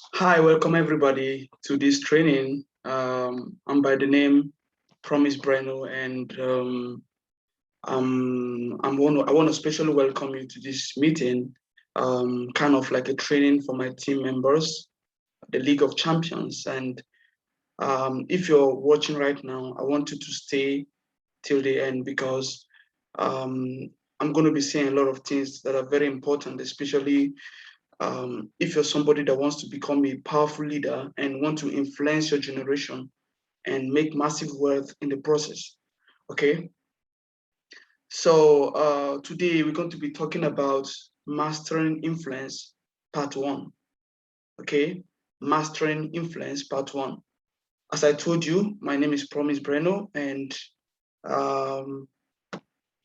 Hi, welcome everybody to this training. I'm by the name Promise Breno, and I want to especially welcome you to this meeting, kind of like a training for my team members, the League of Champions. And if you're watching right now, I want you to stay till the end because um, I'm going to be saying a lot of things that are very important, especially if you're somebody that wants to become a powerful leader and want to influence your generation and make massive wealth in the process. Okay. So today we're going to be talking about mastering influence part one. Okay. Mastering influence part one. As I told you, my name is Promise Breno, and um,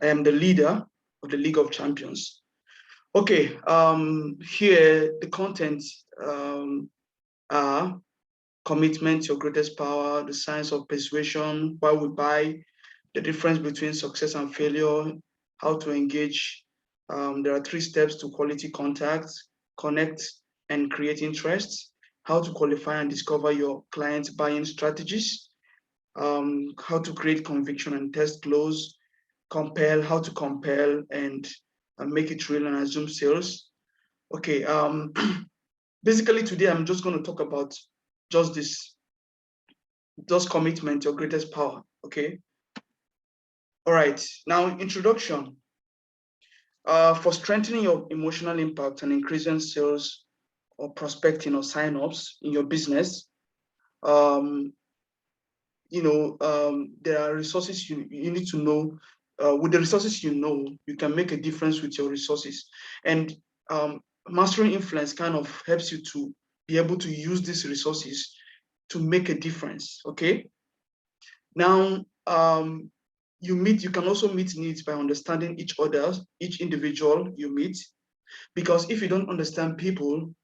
I am the leader of the League of Champions. Okay. Here the content are commitment, your greatest power, the science of persuasion, why we buy, the difference between success and failure, how to engage. There are 3 steps to quality contact, connect, and create interest, how to qualify and discover your client's buying strategies, how to create conviction and test close, compel, how to compel and make it real and assume sales. Okay, basically today I'm just going to talk about just this, just commitment, your greatest power. Okay. All right. Now, introduction. For strengthening your emotional impact and increasing sales or prospecting or sign-ups in your business, um, there are resources you need to know. With the resources you can make a difference with your resources. And mastering influence kind of helps you to be able to use these resources to make a difference. Okay. Now, you can also meet needs by understanding each individual you meet, because if you don't understand people,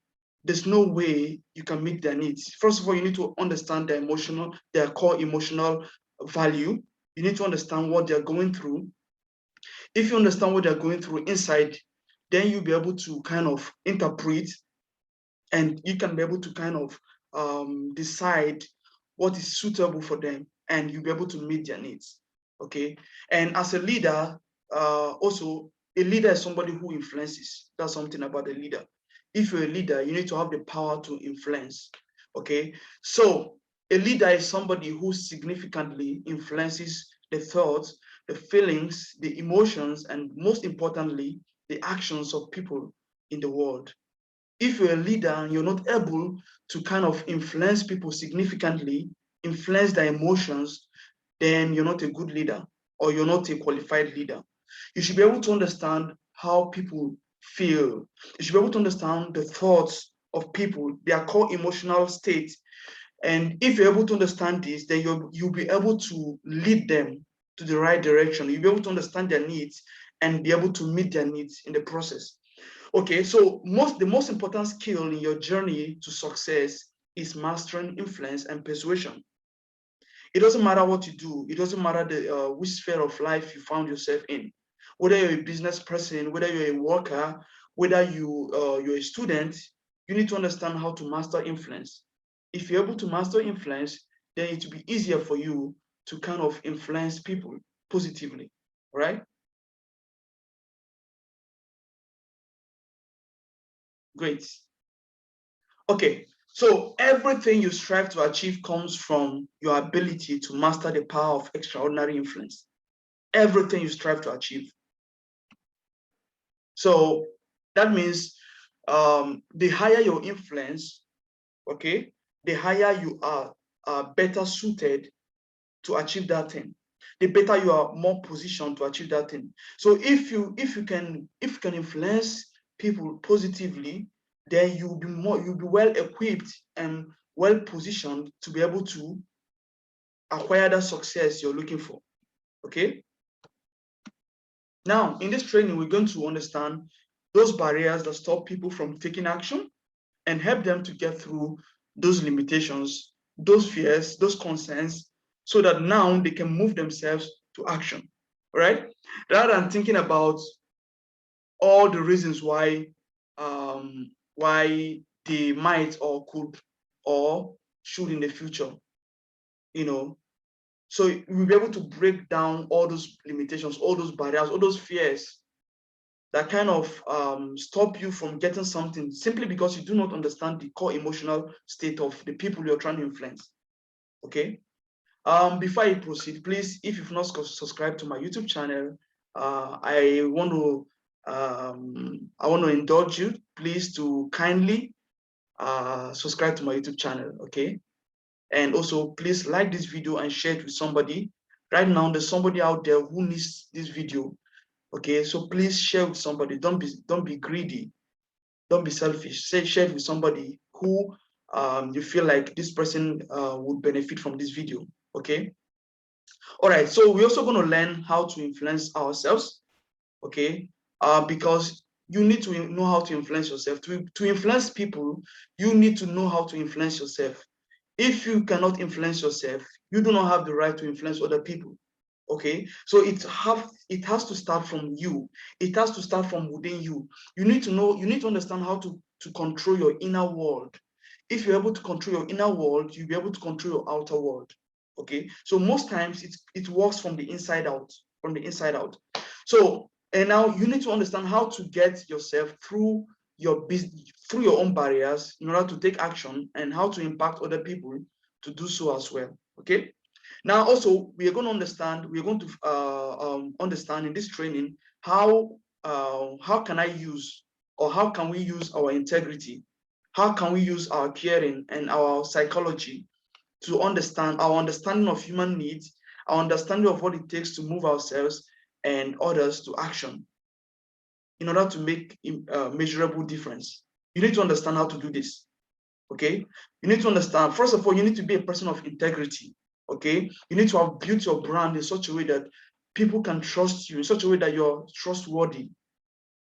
there's no way you can meet their needs. First of all, you need to understand their core emotional value. You need to understand what they're going through. If you understand what they're going through inside, then you'll be able to kind of interpret, and you can be able to kind of decide what is suitable for them, and you'll be able to meet their needs. Okay. And as a leader, also a leader is somebody who influences. That's something about a leader. If you're a leader, you need to have the power to influence. Okay. So a leader is somebody who significantly influences the thoughts, the feelings, the emotions, and most importantly, the actions of people in the world. If you're a leader and you're not able to kind of influence people significantly, influence their emotions, then you're not a good leader, or you're not a qualified leader. You should be able to understand how people feel. You should be able to understand the thoughts of people, their core emotional state. And if you're able to understand this, then you'll be able to lead them to the right direction. You'll be able to understand their needs and be able to meet their needs in the process. Okay, so the most important skill in your journey to success is mastering influence and persuasion. It doesn't matter what you do. It doesn't matter which sphere of life you found yourself in. Whether you're a business person, whether you're a worker, whether you're a student, you need to understand how to master influence. If you're able to master influence, then it will be easier for you to kind of influence people positively, right? Great. Okay, so everything you strive to achieve comes from your ability to master the power of extraordinary influence. Everything you strive to achieve. So that means the higher your influence, okay, the higher you are better suited to achieve that thing. The better you are more positioned to achieve that thing. So if you can influence people positively, then you'll be well equipped and well positioned to be able to acquire that success you're looking for. Okay. Now, in this training, we're going to understand those barriers that stop people from taking action and help them to get through those limitations, those fears, those concerns, so that now they can move themselves to action, right? Rather than thinking about all the reasons why they might or could or should in the future, you know. So we'll be able to break down all those limitations, all those barriers, all those fears that kind of stop you from getting something simply because you do not understand the core emotional state of the people you're trying to influence. Okay. Before I proceed, please, if you've not subscribed to my YouTube channel, I want to indulge you, please, to kindly subscribe to my YouTube channel. Okay. And also, please like this video and share it with somebody. Right now, there's somebody out there who needs this video. Okay, so please share with somebody. Don't be greedy. Don't be selfish. Share it with somebody who you feel like this person would benefit from this video. Okay. All right. So we're also going to learn how to influence ourselves. Okay. Because you need to know how to influence yourself. To influence people, you need to know how to influence yourself. If you cannot influence yourself, you do not have the right to influence other people. Okay, so it has to start from you. It has to start from within you. You need to understand how to control your inner world. If you're able to control your inner world, you'll be able to control your outer world. Okay, so most times it works from the inside out, from the inside out. So, and now you need to understand how to get yourself through your business, through your own barriers in order to take action, and how to impact other people to do so as well. Okay. Now, also, we are going to understand, we are going to understand in this training how can I use, or how can we use our integrity? How can we use our caring and our psychology to understand our understanding of human needs, our understanding of what it takes to move ourselves and others to action in order to make a measurable difference? You need to understand how to do this. Okay, you need to understand, first of all, you need to be a person of integrity. Okay, you need to have built your brand in such a way that people can trust you, in such a way that you're trustworthy.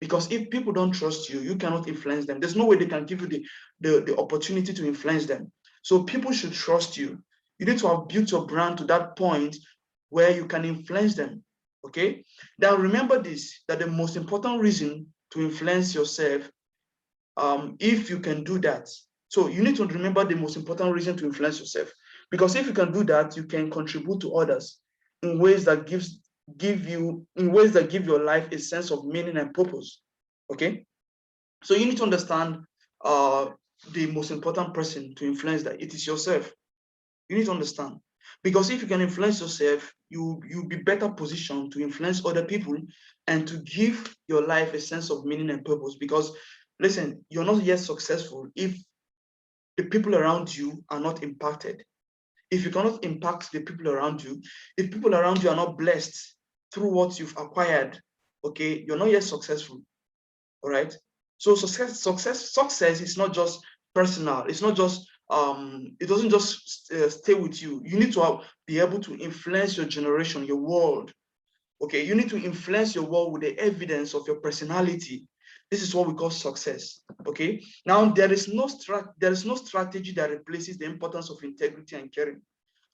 Because if people don't trust you, you cannot influence them. There's no way they can give you the opportunity to influence them. So people should trust you. You need to have built your brand to that point where you can influence them. Okay, now remember this, that the most important reason to influence yourself, if you can do that. So you need to remember the most important reason to influence yourself, because if you can do that, you can contribute to others in ways that give your life a sense of meaning and purpose. Okay, so you need to understand the most important person to influence, that it is yourself. You need to understand, because if you can influence yourself, you'll be better positioned to influence other people and to give your life a sense of meaning and purpose. Because listen, you're not yet successful if the people around you are not impacted. If you cannot impact the people around you, if people around you are not blessed through what you've acquired, okay, you're not yet successful. All right. So success is not just personal. It's not just it doesn't just stay with you. You need to be able to influence your generation, your world. Okay, you need to influence your world with the evidence of your personality. This is what we call success. Okay, now there is no strategy that replaces the importance of integrity and caring.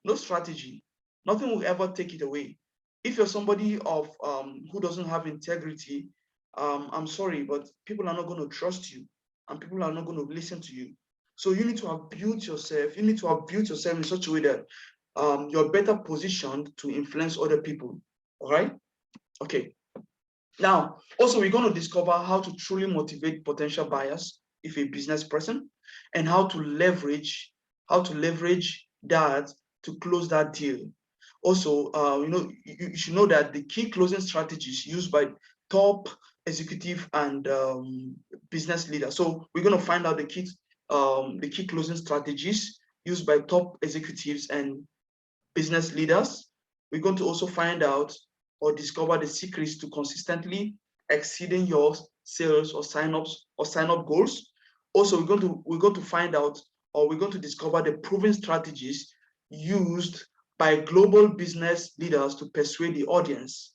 No strategy, nothing will ever take it away. If you're somebody of who doesn't have integrity, I'm sorry, but people are not going to trust you, and people are not going to listen to you. So you need to have built yourself. You need to have built yourself in such a way that you're better positioned to influence other people. All right. Okay. Now, also, we're going to discover how to truly motivate potential buyers if a business person, and how to leverage that to close that deal. Also, you should know that the key closing strategies used by top executive and business leaders. So we're going to find out the key closing strategies used by top executives and business leaders. We're going to also find out or discover the secrets to consistently exceeding your sales or sign-up goals. Also, we're going to find out, or we're going to discover the proven strategies used by global business leaders to persuade the audience.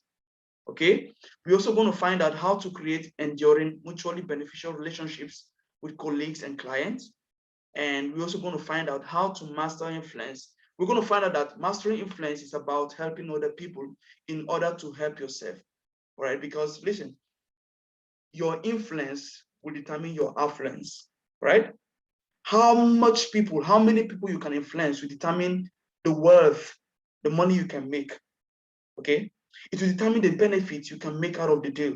Okay, we're also going to find out how to create enduring, mutually beneficial relationships with colleagues and clients. And we're also going to find out how to master influence. We're going to find out that mastering influence is about helping other people in order to help yourself. All right, because listen, your influence will determine your affluence, right? How many people you can influence will determine the worth, the money you can make. Okay, it will determine the benefits you can make out of the deal.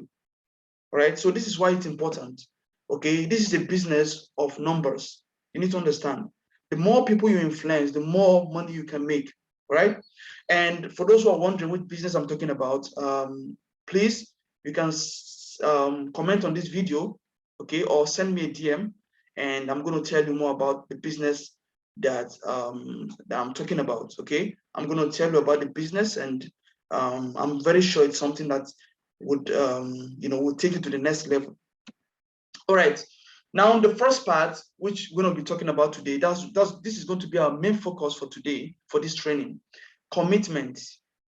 Right? So this is why it's important. Okay, this is a business of numbers. You need to understand. The more people you influence, the more money you can make. Right? And for those who are wondering which business I'm talking about, please, you can comment on this video, okay, or send me a DM, and I'm going to tell you more about the business that that I'm talking about. Okay, I'm going to tell you about the business, and I'm very sure it's something that would would take you to the next level. All right. Now, the first part, which we're going to be talking about today, this is going to be our main focus for today, for this training. Commitment,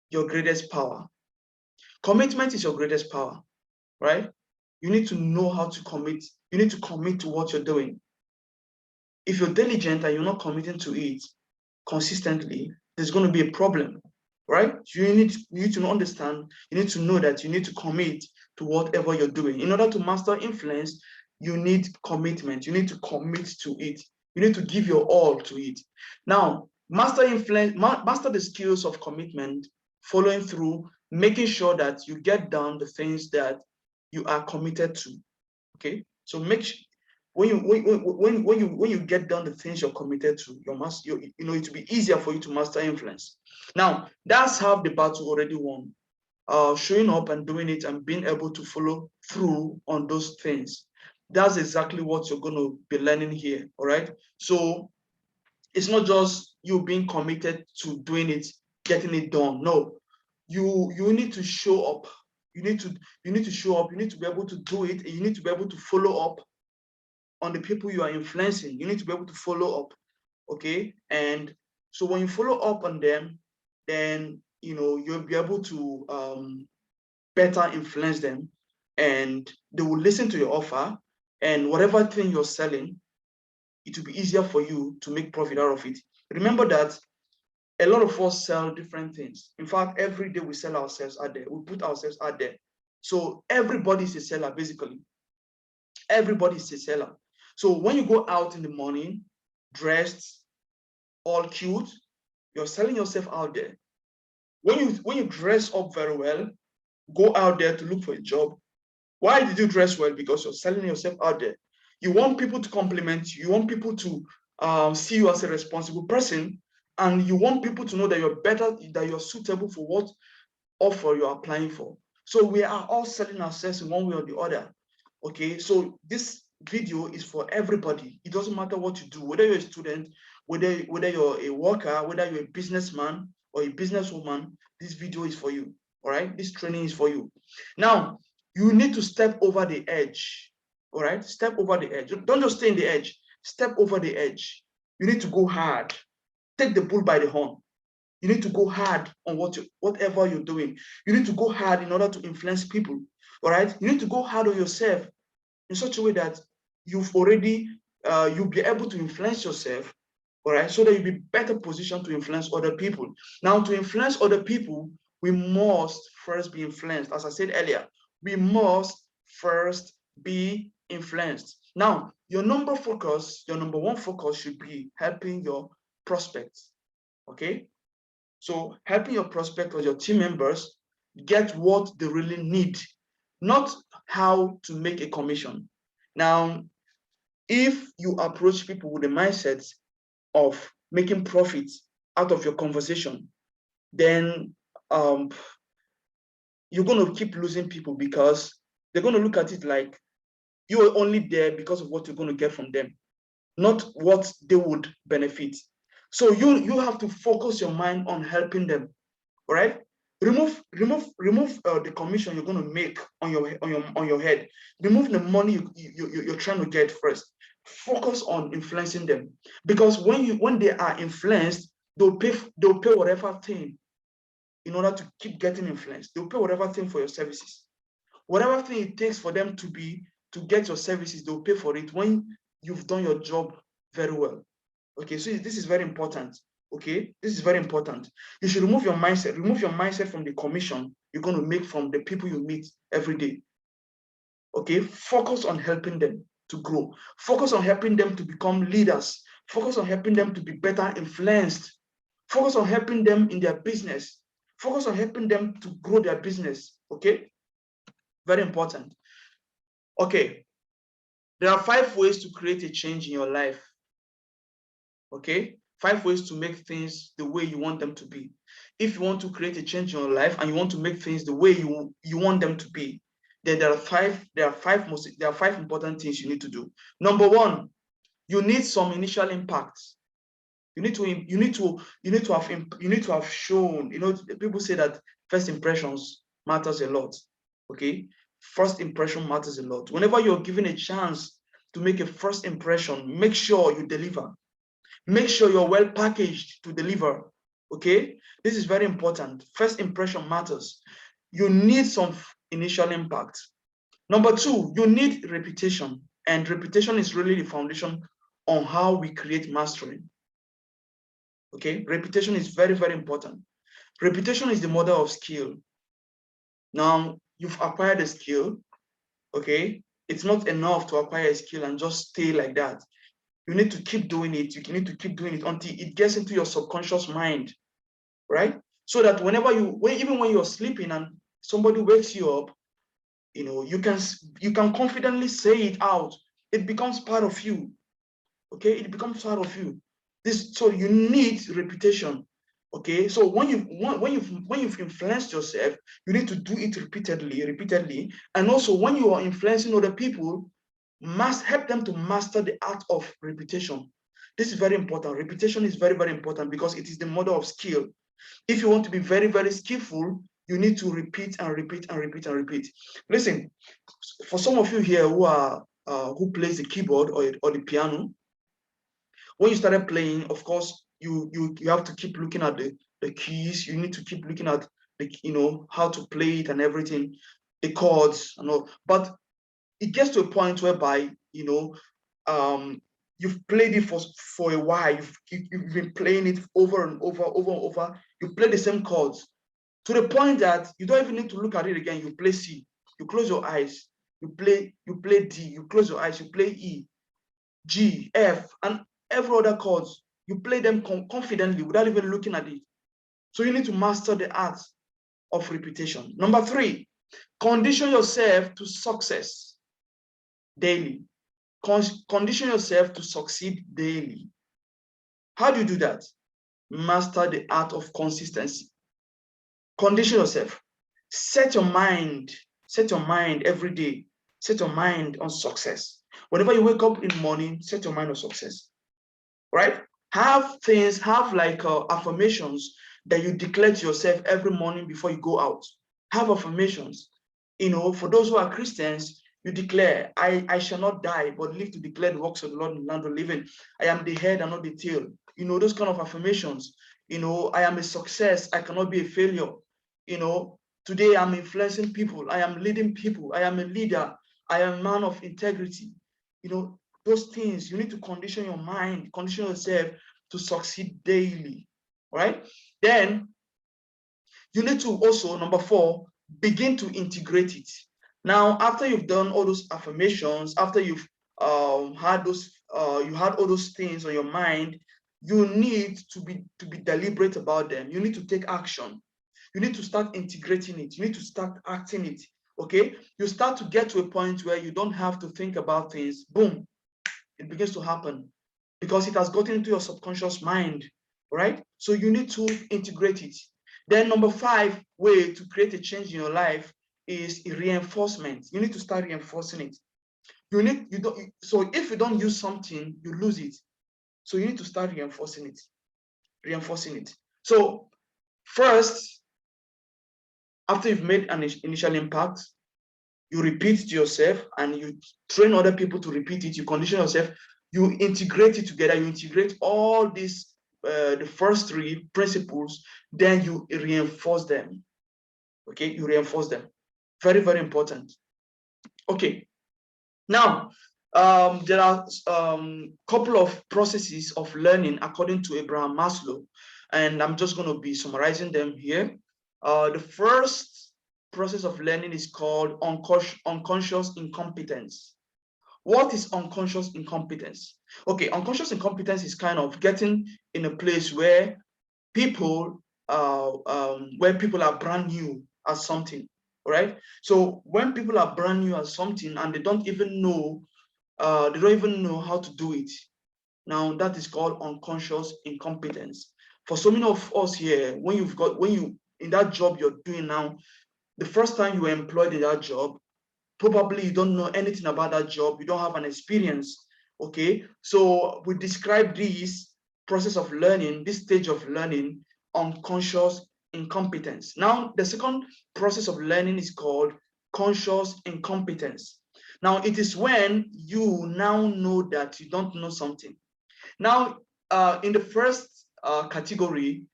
your greatest power. Commitment is your greatest power, right? You need to know how to commit. You need to commit to what you're doing. If you're diligent and you're not committing to it consistently, there's going to be a problem, right? You need to understand, you need to know that you need to commit to whatever you're doing. In order to master influence, you need commitment. You need to commit to it. You need to give your all to it. Now, master influence, master the skills of commitment, following through, making sure that you get done the things that you are committed to. Okay, so make sure when you get done the things you're committed to, it will be easier for you to master influence. Now, that's half the battle already won. Showing up and doing it and being able to follow through on those things. That's exactly what you're going to be learning here. All right. So it's not just you being committed to doing it, getting it done. No, you need to show up. You need to show up. You need to be able to do it, and you need to be able to follow up on the people you are influencing. You need to be able to follow up, okay? And so when you follow up on them, then you'll be able to better influence them, and they will listen to your offer, and whatever thing you're selling, it will be easier for you to make profit out of it. Remember that a lot of us sell different things. In fact, every day we sell ourselves out there. We put ourselves out there. So everybody is a seller, basically. Everybody is a seller. So when you go out in the morning, dressed, all cute, you're selling yourself out there. When you dress up very well, go out there to look for a job. Why did you dress well? Because you're selling yourself out there. You want people to compliment you. You want people to see you as a responsible person, and you want people to know that you're better, that you're suitable for what offer you're applying for. So we are all selling ourselves in one way or the other. Okay, so this video is for everybody. It doesn't matter what you do, whether you're a student, whether you're a worker, whether you're a businessman or a businesswoman, this video is for you. All right, this training is for you. Now, you need to step over the edge. All right, step over the edge. Don't just stay in the edge. Step over the edge. You need to go hard. Take the bull by the horn. You need to go hard on whatever you're doing. You need to go hard in order to influence people. All right, you need to go hard on yourself in such a way that you've already you'll be able to influence yourself, all right, so that you'll be better positioned to influence other people. Now, to influence other people, we must first be influenced. As I said earlier, we must first be influenced. Now, your number one focus should be helping your prospects. Okay, so helping your prospect or your team members get what they really need, not how to make a commission. Now, if you approach people with the mindset of making profits out of your conversation, then you're going to keep losing people, because they're going to look at it like you are only there because of what you're going to get from them, not what they would benefit. So you have to focus your mind on helping them. All right, remove the commission you're going to make on your head. Remove the money you're trying to get first. Focus on influencing them, because when they are influenced, they'll pay whatever thing in order to keep getting influenced. They'll pay whatever thing for your services, whatever thing it takes for them to get your services. They'll pay for it when you've done your job very well. Okay, so this is very important. Okay, this is very important. You should remove your mindset from the commission you're going to make from the people you meet every day. Okay, focus on helping them. to grow. Focus on helping them to become leaders. Focus on helping them to be better influenced. Focus on helping them in their business. Focus on helping them to grow their business. Okay? Very important. Okay. There are 5 ways to create a change in your life. Okay? 5 ways to make things the way you want them to be. If you want to create a change in your life and you want to make things the way you want them to be, then there are five important things you need to do. Number 1, you need some initial impact. You need to have shown, people say that first impressions matters a lot. Okay? First impression matters a lot. Whenever you're given a chance to make a first impression, make sure you deliver. Make sure you're well packaged to deliver. Okay? This is very important. First impression matters. You need some initial impact. Number 2, you need reputation. And reputation is really the foundation on how we create mastery. Okay? Reputation is very, very important. Reputation is the mother of skill. Now, you've acquired a skill. Okay? It's not enough to acquire a skill and just stay like that. You need to keep doing it. You need to keep doing it until it gets into your subconscious mind, right? So that even when you're sleeping and somebody wakes you up, you can confidently say it out. It becomes part of you. Okay, it becomes part of you. So you need reputation. Okay, so when you've influenced yourself, you need to do it repeatedly, and also when you are influencing other people, must help them to master the art of reputation. This is very important. Reputation is very, very important because it is the mother of skill. If you want to be very, very skillful, you need to repeat and repeat and repeat and repeat. Listen, for some of you here who plays the keyboard or the piano, when you started playing, of course, you have to keep looking at the keys. You need to keep looking at how to play it and everything, the chords and all. But it gets to a point whereby you've played it for a while. You've been playing it over and over. You play the same chords to the point that you don't even need to look at it again. You play C, you close your eyes, you play D, you close your eyes, you play E, G, F, and every other chords. You play them confidently without even looking at it. So you need to master the art of repetition. Number 3, condition yourself to success daily. Condition yourself to succeed daily. How do you do that? Master the art of consistency. Condition yourself. Set your mind every day. Set your mind on success. Whenever you wake up in the morning, set your mind on success. Right? Have like affirmations that you declare to yourself every morning before you go out. Have affirmations. For those who are Christians, you declare, I shall not die, but live to declare the works of the Lord in the land of living. I am the head and not the tail. Those kind of affirmations. I am a success. I cannot be a failure. Today I'm influencing people. I am leading people. I am a leader. I am a man of integrity. Those things, you need to condition your mind, condition yourself to succeed daily, right? Then you need to also, number 4, begin to integrate it. Now, after you've done all those affirmations, after you've had all those things on your mind, you need to be deliberate about them. You need to take action. You need to start integrating it. You need to start acting it. Okay? You start to get to a point where you don't have to think about things. Boom, it begins to happen because it has gotten into your subconscious mind, right? So you need to integrate it. Then number 5 way to create a change in your life is reinforcement. You need to start reinforcing it. So if you don't use something, you lose it. So you need to start reinforcing it. So first, after you've made an initial impact, you repeat to yourself and you train other people to repeat it. You condition yourself, you integrate it together, you integrate all these, the first 3 principles, then you reinforce them. Okay, you reinforce them. Very, very important. Okay, now there are couple of processes of learning according to Abraham Maslow, and I'm just going to be summarizing them here. The first process of learning is called unconscious incompetence. What is unconscious incompetence? Okay, unconscious incompetence is kind of getting in a place where people are brand new at something, right? So when people are brand new at something and they don't even know how to do it, now that is called unconscious incompetence. For so many of us here, when you in that job you're doing now, the first time you were employed in that job, probably you don't know anything about that job, you don't have an experience. Okay, so we describe this process of learning, this stage of learning, unconscious incompetence. Now the second process of learning is called conscious incompetence. Now it is when you now know that you don't know something. Now in the first category,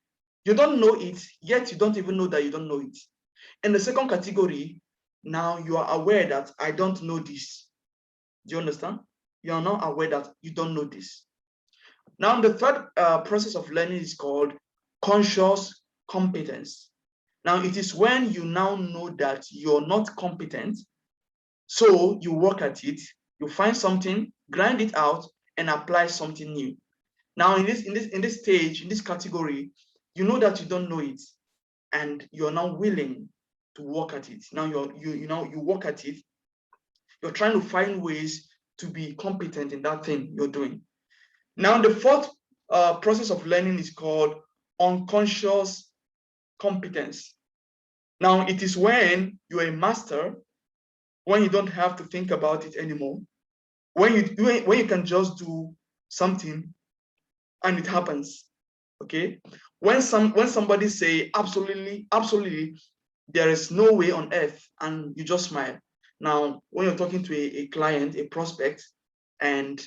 you don't know it, yet you don't even know that you don't know it. In the second category, now you are aware that I don't know this. Do you understand? You are now aware that you don't know this. Now, the third process of learning is called conscious competence. Now, it is when you now know that you're not competent, so you work at it, you find something, grind it out, and apply something new. Now, in this stage, in this category, you know that you don't know it, and you're now willing to work at it. Now you work at it. You're trying to find ways to be competent in that thing you're doing. Now the fourth process of learning is called unconscious competence. Now it is when you're a master, when you don't have to think about it anymore, when you can just do something and it happens. Okay, when somebody say absolutely there is no way on earth, and you just smile. Now when you're talking to a client, a prospect, and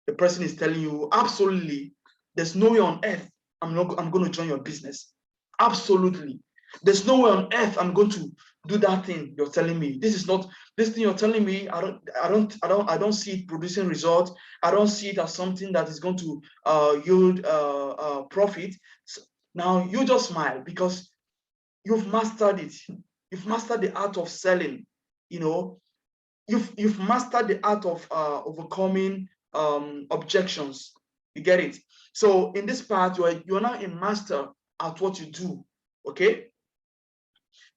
the person is telling you absolutely there's no way on earth I'm going to join your business, absolutely there's no way on earth I'm going to do that thing you're telling me. This thing you're telling me, I don't see it producing results. I don't see it as something that is going to yield profit. So now you just smile because you've mastered it. You've mastered the art of selling. You know, you've mastered the art of overcoming objections. You get it? So in this part, you're now a master at what you do. Okay.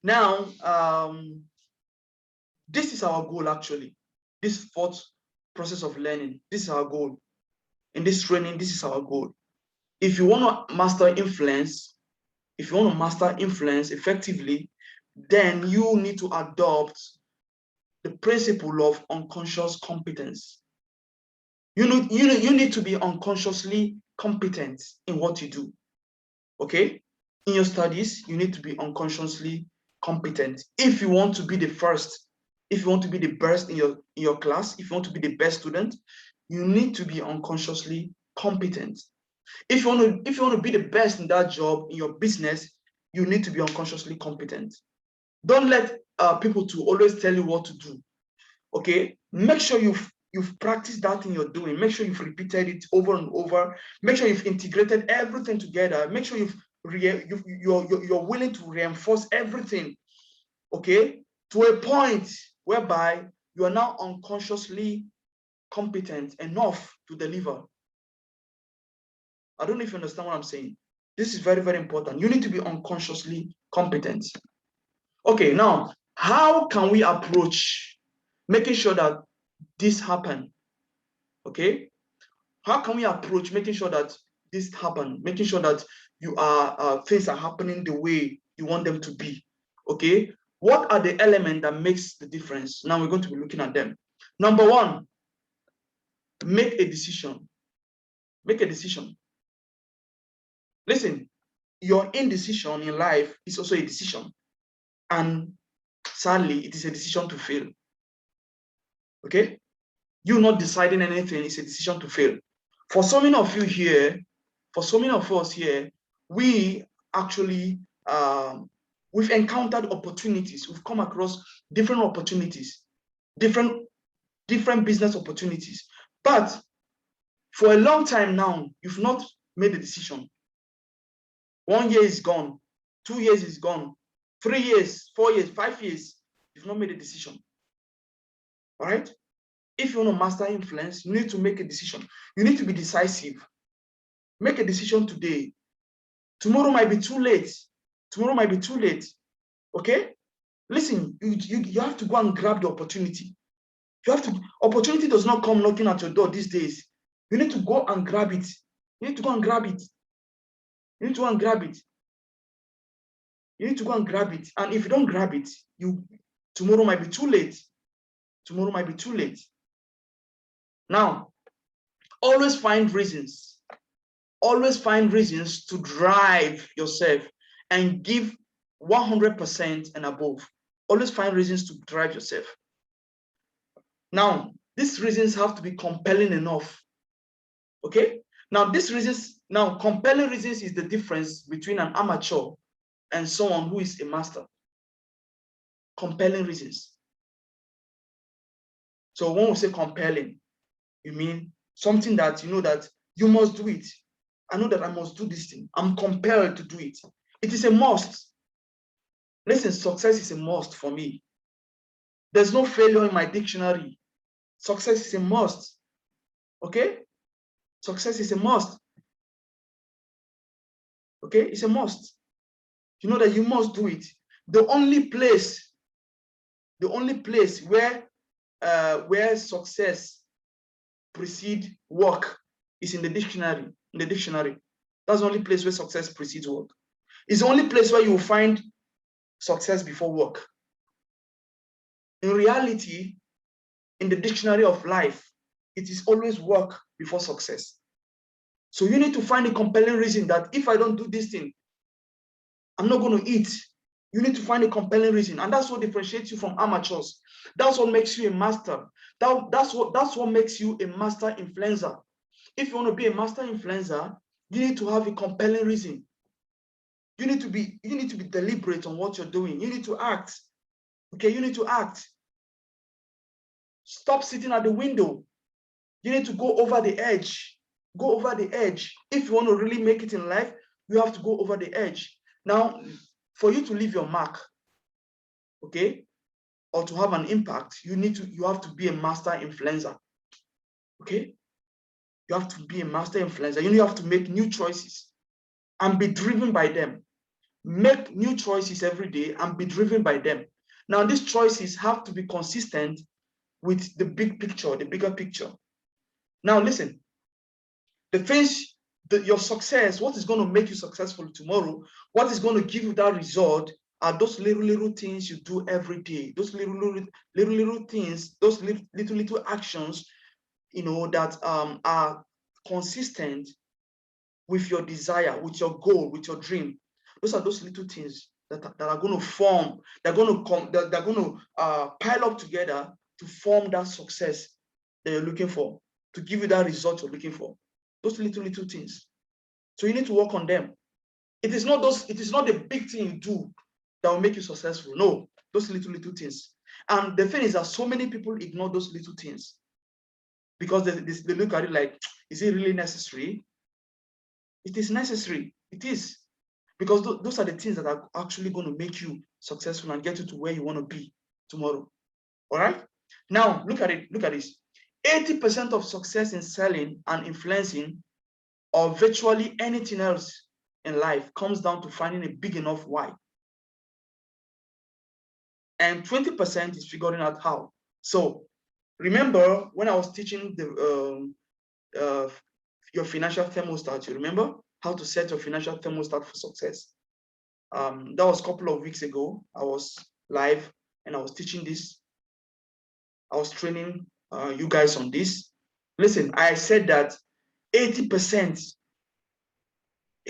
Now, this is our goal actually. This fourth process of learning, this is our goal. In this training, this is our goal. If you want to master influence, effectively, then you need to adopt the principle of unconscious competence. You need to be unconsciously competent in what you do. Okay? In your studies, you need to be unconsciously competent. If you want to be the first, if you want to be the best in your class, if you want to be the best student, you need to be unconsciously competent. If you want to be the best in that job, in your business, you need to be unconsciously competent. Don't let people to always tell you what to do. Okay, make sure you've practiced that thing you're doing. Make sure you've repeated it over and over. Make sure you've integrated everything together. Make sure you're willing to reinforce everything. Okay, to a point whereby you are now unconsciously competent enough to deliver. I don't know if you understand what I'm saying. This is very, very important. You need to be unconsciously competent. Okay, now, how can we approach making sure that this happen? Okay, how can we approach making sure that this happen, making sure that things are happening the way you want them to be? Okay, what are the elements that makes the difference? Now we're going to be looking at them. Number one, make a decision. Make a decision. Listen, your indecision in life is also a decision, and sadly, it is a decision to fail. Okay, you not deciding anything is a decision to fail. For so many of you here, for so many of us here, we actually we've encountered opportunities. We've come across different opportunities, different business opportunities. But for a long time now, you've not made a decision. 1 year is gone, 2 years is gone, 3 years, 4 years, 5 years, you've not made a decision. All right? if you want to master influence, you need to make a decision. You need to be decisive. Make a decision today. Tomorrow might be too late. Tomorrow might be too late. Okay? Listen, you have to go and grab the opportunity. Opportunity does not come knocking at your door these days. You need to go and grab it. You need to go and grab it. You need to go and grab it. You need to go and grab it. And if you don't grab it, tomorrow might be too late. Tomorrow might be too late. Now, always find reasons. Always find reasons to drive yourself and give 100% and above. Always find reasons to drive yourself. Now, these reasons have to be compelling enough. Okay? Now, compelling reasons is the difference between an amateur and someone who is a master. Compelling reasons. So when we say compelling, you mean something that you know that you must do it. I know that I must do this thing. I'm compelled to do it. It is a must. Listen, success is a must for me. There's no failure in my dictionary. Success is a must. Okay? Success is a must. Okay? It's a must. You know that you must do it. The only place where success precedes work is in the dictionary. In the dictionary. That's the only place where success precedes work. It's the only place where you will find success before work. In reality, in the dictionary of life, it is always work before success. So you need to find a compelling reason that if I don't do this thing, I'm not going to eat. You need to find a compelling reason. And that's what differentiates you from amateurs. That's what makes you a master. That's what makes you a master influencer. If you want to be a master influencer, you need to have a compelling reason. You need to be deliberate on what you're doing. You need to act. Okay, you need to act. Stop sitting at the window. You need to go over the edge. Go over the edge. If you want to really make it in life, you have to go over the edge. Now, for you to leave your mark, okay, or to have an impact, you have to be a master influencer. Okay? You have to be a master influencer. You have to make new choices and be driven by them. Make new choices every day and be driven by them. Now, these choices have to be consistent with the big picture, the bigger picture. Now, listen, the things that your success, what is going to make you successful tomorrow, what is going to give you that result are those little things you do every day, those little things, those little actions, that are consistent with your desire, with your goal, with your dream. Those are those little things that are going to form, they're going to pile up together to form that success that you're looking for, to give you that result you're looking for. Those little things. So you need to work on them. It is not the big thing you do that will make you successful. No, those little things. And the thing is that so many people ignore those little things because they look at it like, is it really necessary? It is necessary. It is. Because those are the things that are actually going to make you successful and get you to where you want to be tomorrow. All right? Now, look at it. Look at this. 80% of success in selling and influencing or virtually anything else in life comes down to finding a big enough why. And 20% is figuring out how. So remember when I was teaching your financial thermostat, you remember how to set your financial thermostat for success? That was a couple of weeks ago. I was live and I was teaching this. I was training you guys on this. Listen, I said that 80%,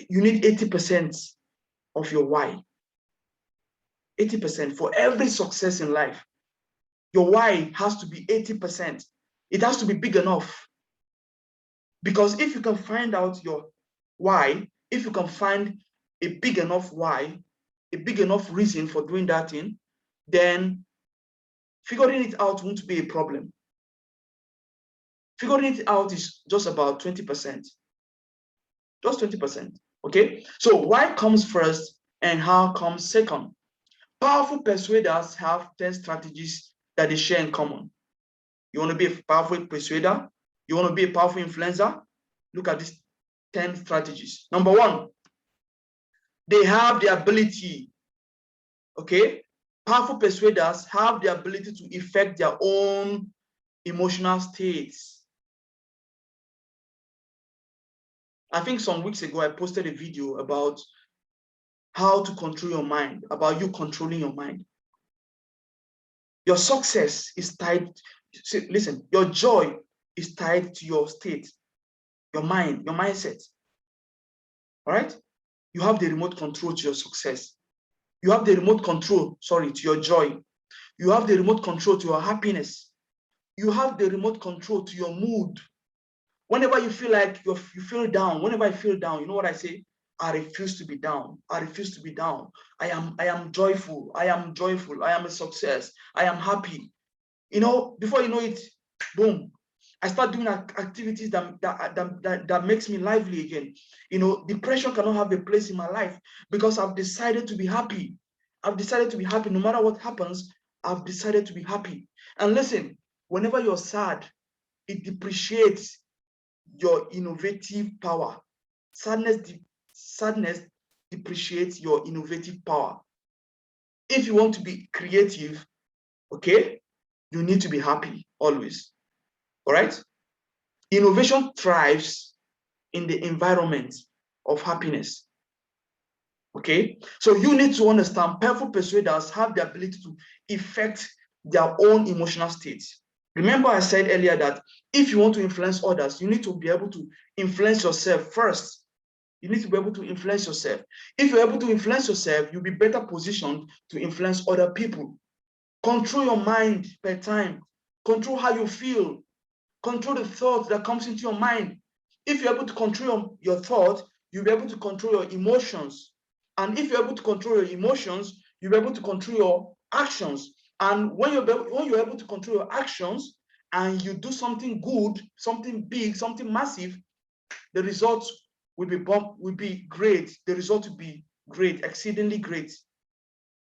you need 80% of your why. 80% for every success in life. Your why has to be 80%. It has to be big enough. Because if you can find out your why, if you can find a big enough why, a big enough reason for doing that thing, then figuring it out won't be a problem. Figuring it out is just about 20%. Just 20%. Okay? So why comes first and how comes second? Powerful persuaders have 10 strategies that they share in common. You want to be a powerful persuader? You want to be a powerful influencer? Look at these 10 strategies. Number one, they have the ability, okay? Powerful persuaders have the ability to affect their own emotional states. I think some weeks ago, I posted a video about how to control your mind, about you controlling your mind. Your success is tied, listen, your joy is tied to your state, your mind, your mindset. All right? You have the remote control to your success. You have the remote control, to your joy. You have the remote control to your happiness. You have the remote control to your mood. Whenever you feel like you feel down, whenever I feel down, you know what I say? I refuse to be down. I refuse to be down. I am joyful. I am joyful. I am a success. I am happy. You know, before you know it, boom, I start doing activities that makes me lively again. You know, depression cannot have a place in my life because I've decided to be happy. I've decided to be happy. No matter what happens, I've decided to be happy. And listen, whenever you're sad, it depreciates your innovative power. Sadness depreciates your innovative power. If you want to be creative, okay, you need to be happy always. All right? Innovation thrives in the environment of happiness. Okay? So you need to understand powerful persuaders have the ability to affect their own emotional states. Remember, I said earlier that if you want to influence others, you need to be able to influence yourself first. You need to be able to influence yourself. If you're able to influence yourself, you'll be better positioned to influence other people. Control your mind per time. Control how you feel. Control the thoughts that comes into your mind. If you're able to control your thoughts, you'll be able to control your emotions. And if you're able to control your emotions, you'll be able to control your actions. And when you're able to control your actions and you do something good, something big, something massive, the results will be great. The result will be great, exceedingly great.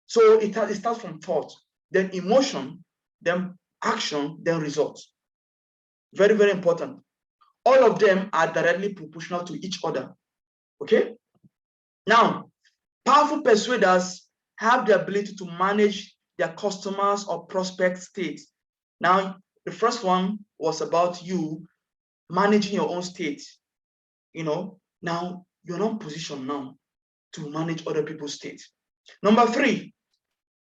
So it starts from thought, then emotion, then action, then results. Very, very important. All of them are directly proportional to each other. Okay? Now, powerful persuaders have the ability to manage their customers or prospect state. Now, the first one was about you managing your own state. You know, now you're not positioned now to manage other people's state. Number three,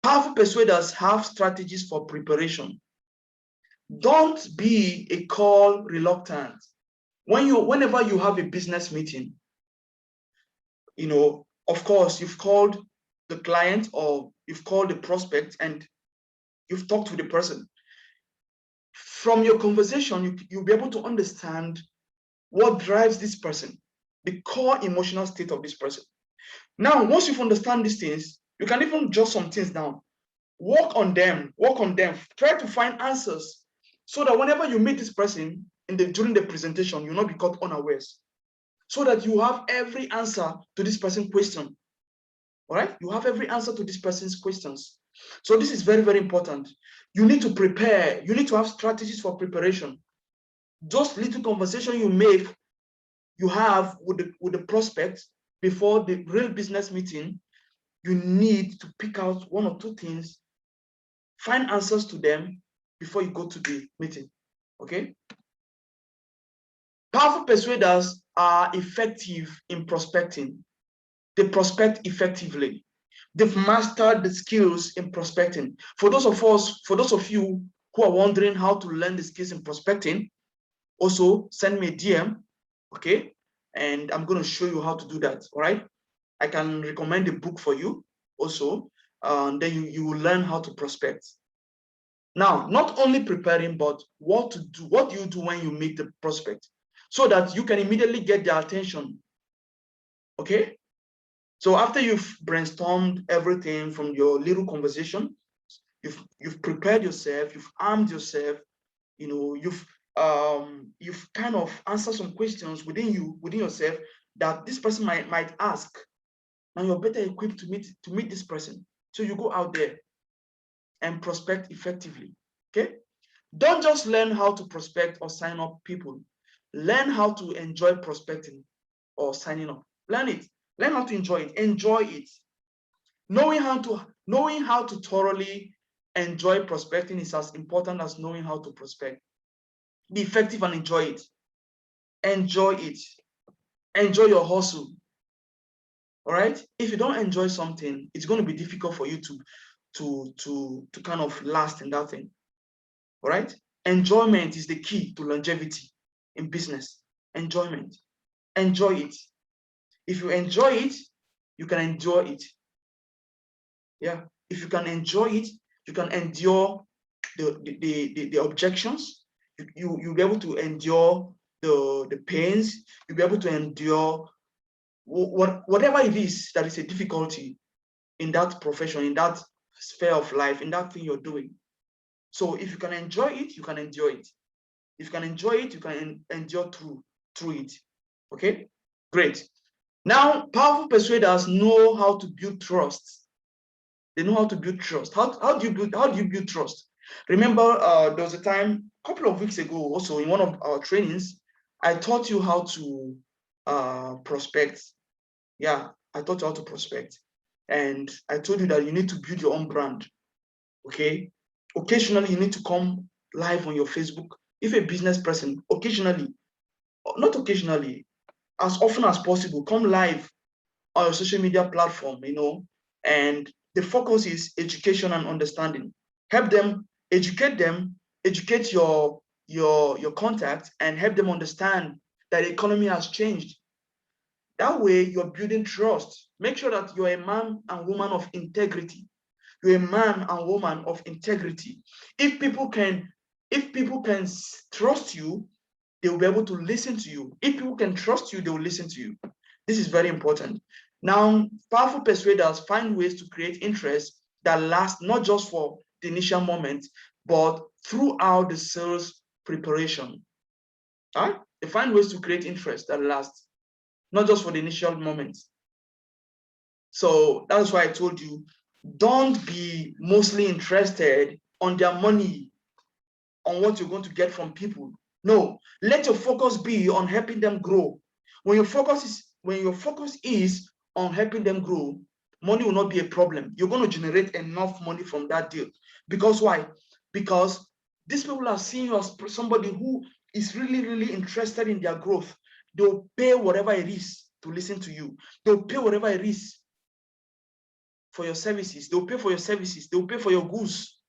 powerful persuaders have strategies for preparation. Don't be a call reluctant. Whenever you have a business meeting, you know, of course, you've called the client or you've called the prospect and you've talked to the person. From your conversation, you'll be able to understand what drives this person, the core emotional state of this person. Now, once you've understand these things, you can even jot some things down. Work on them, try to find answers so that whenever you meet this person during the presentation, you'll not be caught unawares. So that you have every answer to this person's question. All right? You have every answer to this person's questions. So this is very, very important. You need to prepare. You need to have strategies for preparation. Just little conversation you have with the prospect before the real business meeting, you need to pick out one or two things, find answers to them before you go to the meeting. Okay? Powerful persuaders are effective in prospecting. They prospect effectively. They've mastered the skills in prospecting. For those of you who are wondering how to learn the skills in prospecting, also send me a DM, okay? And I'm going to show you how to do that, all right? I can recommend a book for you also, then you will learn how to prospect. Now, not only preparing, but what do you do when you meet the prospect so that you can immediately get their attention, okay? So after you've brainstormed everything from your little conversation, you've prepared yourself, you've armed yourself, you know, you've kind of answered some questions within yourself that this person might ask. Now you're better equipped to meet this person. So you go out there and prospect effectively. Okay. Don't just learn how to prospect or sign up people. Learn how to enjoy prospecting or signing up. Learn it. Learn how to enjoy it. Enjoy it. Knowing how to thoroughly enjoy prospecting is as important as knowing how to prospect. Be effective and enjoy it. Enjoy it. Enjoy your hustle. All right. If you don't enjoy something, it's going to be difficult for you to kind of last in that thing. All right. Enjoyment is the key to longevity in business. Enjoyment. Enjoy it. If you enjoy it, you can endure it. Yeah. If you can enjoy it, you can endure the objections. You'll be able to endure the pains. You'll be able to endure whatever it is that is a difficulty in that profession, in that sphere of life, in that thing you're doing. So if you can enjoy it, you can endure it. If you can enjoy it, you can endure through it. Okay, great. Now, powerful persuaders know how to build trust. They know how to build trust. How do you build trust? Remember, there was a time a couple of weeks ago, also in one of our trainings, I taught you how to prospect. Yeah, I taught you how to prospect, and I told you that you need to build your own brand. Okay, occasionally you need to come live on your Facebook. If a business person, occasionally, not occasionally, as often as possible, come live on your social media platform, and the focus is education and understanding. Help them, educate your contacts, and help them understand that the economy has changed. That way, you're building trust. Make sure that you're a man and woman of integrity. You're a man and woman of integrity. If people can trust you, they will be able to listen to you. If people can trust you, they will listen to you. This is very important. Now, powerful persuaders find ways to create interest that last not just for the initial moment, but throughout the sales preparation. All right? They find ways to create interest that last not just for the initial moment. So that's why I told you, don't be mostly interested on their money, on what you're going to get from people. No, let your focus be on helping them grow. When your focus is on helping them grow, money will not be a problem. You're going to generate enough money from that deal. Because why? Because these people are seeing you as somebody who is really, really interested in their growth. They'll pay whatever it is to listen to you. They'll pay whatever it is for your services. They'll pay for your services. They'll pay for your goods.